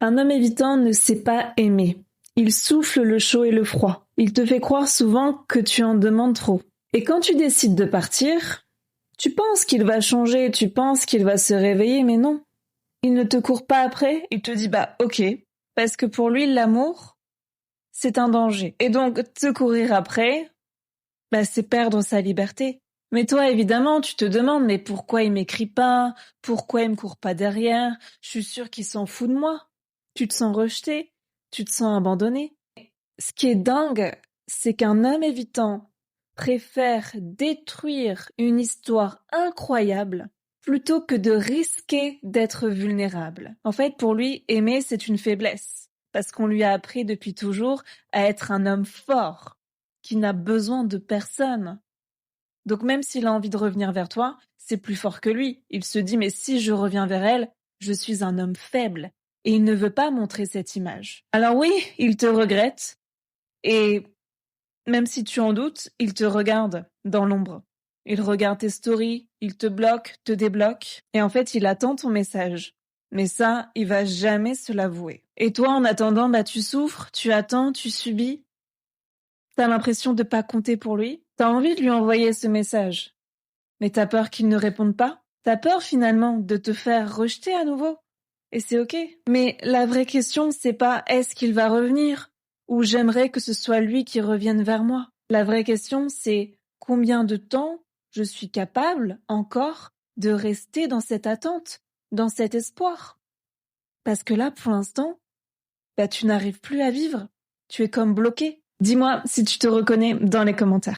Un homme évitant ne sait pas aimer. Il souffle le chaud et le froid. Il te fait croire souvent que tu en demandes trop. Et quand tu décides de partir, tu penses qu'il va changer, tu penses qu'il va se réveiller, mais non. Il ne te court pas après, il te dit bah ok, parce que pour lui l'amour, c'est un danger. Et donc te courir après, bah c'est perdre sa liberté. Mais toi évidemment, tu te demandes mais pourquoi il m'écrit pas? Pourquoi il me court pas derrière? Je suis sûre qu'il s'en fout de moi. Tu te sens rejeté, tu te sens abandonné. Ce qui est dingue, c'est qu'un homme évitant préfère détruire une histoire incroyable plutôt que de risquer d'être vulnérable. En fait, pour lui, aimer, c'est une faiblesse, parce qu'on lui a appris depuis toujours à être un homme fort, qui n'a besoin de personne. Donc même s'il a envie de revenir vers toi, c'est plus fort que lui. Il se dit, mais si je reviens vers elle, je suis un homme faible. Et il ne veut pas montrer cette image. Alors oui, il te regrette, et même si tu en doutes, il te regarde dans l'ombre. Il regarde tes stories, il te bloque, te débloque, et en fait, il attend ton message. Mais ça, il va jamais se l'avouer. Et toi, en attendant, bah tu souffres, tu attends, tu subis. T'as l'impression de pas compter pour lui. T'as envie de lui envoyer ce message. Mais t'as peur qu'il ne réponde pas. T'as peur finalement de te faire rejeter à nouveau. Et c'est ok. Mais la vraie question, c'est pas est-ce qu'il va revenir ou j'aimerais que ce soit lui qui revienne vers moi. La vraie question, c'est combien de temps je suis capable encore de rester dans cette attente, dans cet espoir. Parce que là, pour l'instant, bah, tu n'arrives plus à vivre. Tu es comme bloqué. Dis-moi si tu te reconnais dans les commentaires.